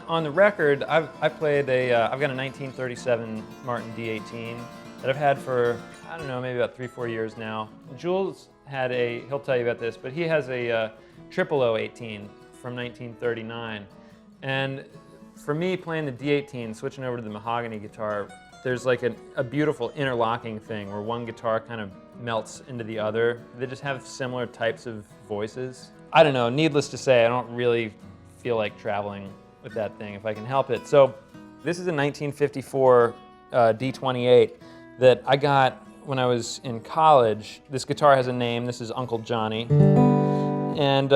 on the record, I've got a 1937 Martin D18 that I've had for, I don't know, maybe about 3-4 years now. Jules had he'll tell you about this, but he has a 00018 from 1939. And for me, playing the D18, switching over to the mahogany guitar, there's like a beautiful interlocking thing where one guitar kind of melts into the other. They just have similar types of voices. I don't know, needless to say, I don't really feel like traveling with that thing if I can help it. So this is a 1954 D28 that I got when I was in college. This guitar has a name. This is Uncle Johnny. And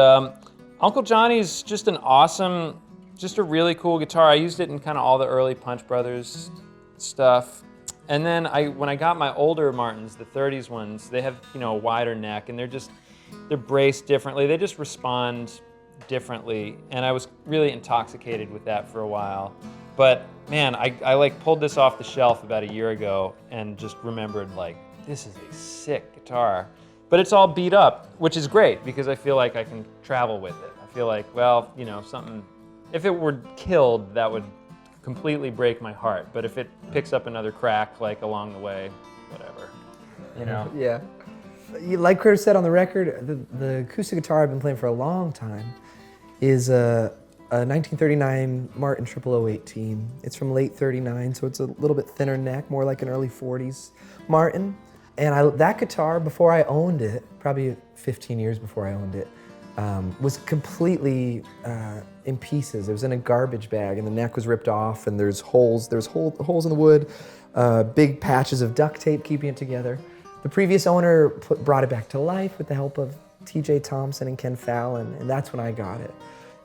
Uncle Johnny's just an awesome, just a really cool guitar. I used it in kind of all the early Punch Brothers stuff. And then when I got my older Martins, the 30s ones, they have, you know, a wider neck, and they're braced differently. They just respond differently, and I was really intoxicated with that for a while. But man, I like pulled this off the shelf about a year ago and just remembered, like, this is a sick guitar. But it's all beat up, which is great because I feel like I can travel with it. I feel like, well, you know, if it were killed, that would completely break my heart. But if it picks up another crack, like, along the way, whatever, you know? Yeah. Like Chris said on the record, the acoustic guitar I've been playing for a long time is a 1939 Martin 00018. It's from late 39, so it's a little bit thinner neck, more like an early 40s Martin. And that guitar, before I owned it, probably 15 years before I owned it, was completely in pieces. It was in a garbage bag, and the neck was ripped off, and there's holes in the wood, big patches of duct tape keeping it together. The previous owner brought it back to life with the help of T.J. Thompson and Ken Fallon, and that's when I got it.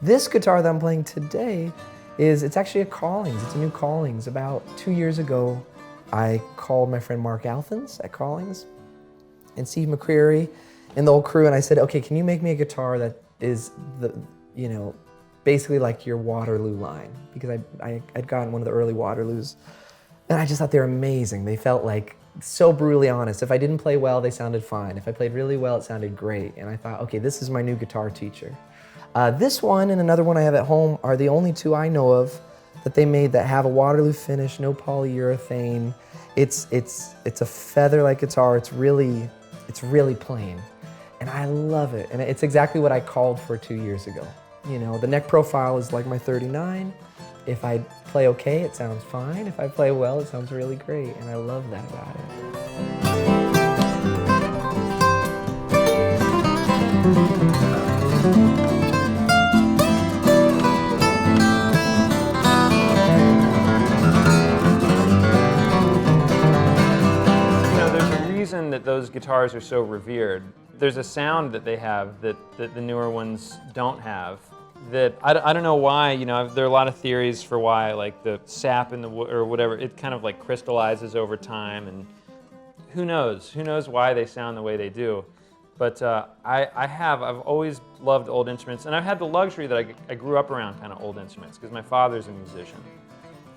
This guitar that I'm playing today it's actually a Collings. It's a new Collings. About 2 years ago, I called my friend Mark Alphons at Collings and Steve McCreary and the whole crew, and I said, okay, can you make me a guitar that is basically like your Waterloo line? Because I'd gotten one of the early Waterloos, and I just thought they were amazing. They felt like so brutally honest. If I didn't play well, they sounded fine. If I played really well, it sounded great. And I thought, okay, this is my new guitar teacher. This one and another one I have at home are the only two I know of that they made that have a Waterloo finish, no polyurethane. It's a feather-like guitar. It's really plain, and I love it. And it's exactly what I called for 2 years ago. You know, the neck profile is like my 39. If I play okay, it sounds fine. If I play well, it sounds really great, and I love that about it. That those guitars are so revered. There's a sound that they have that the newer ones don't have. That I don't know why, you know, there are a lot of theories for why, like the sap in the wood or whatever, it kind of like crystallizes over time, and who knows why they sound the way they do. But I've always loved old instruments, and I've had the luxury that I grew up around kind of old instruments because my father's a musician.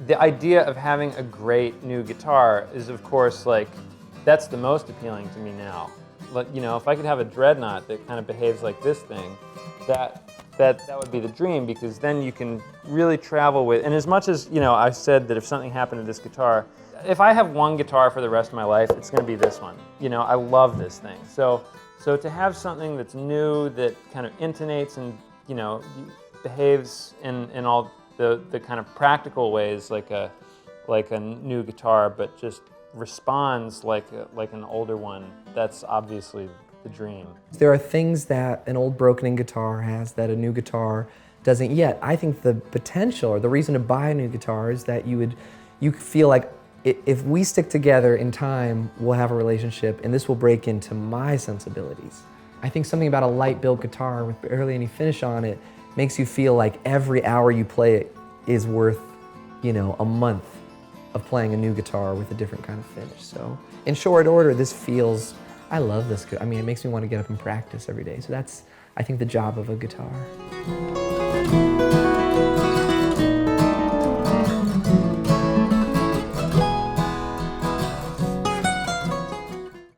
The idea of having a great new guitar is, of course, like, that's the most appealing to me now. Like, you know, if I could have a dreadnought that kind of behaves like this thing, that would be the dream, because then you can really travel with. And as much as, you know, I said that if something happened to this guitar, if I have one guitar for the rest of my life, it's going to be this one. You know, I love this thing. So to have something that's new, that kind of intonates and, you know, behaves in all the kind of practical ways like a new guitar, but just responds like an older one, that's obviously the dream. There are things that an old broken-in guitar has that a new guitar doesn't yet. I think the potential, or the reason to buy a new guitar, is that you feel like if we stick together in time, we'll have a relationship, and this will break into my sensibilities. I think something about a light-built guitar with barely any finish on it makes you feel like every hour you play it is worth, you know, a month of playing a new guitar with a different kind of finish. So in short order, I love this. I mean, it makes me want to get up and practice every day. So that's, I think, the job of a guitar.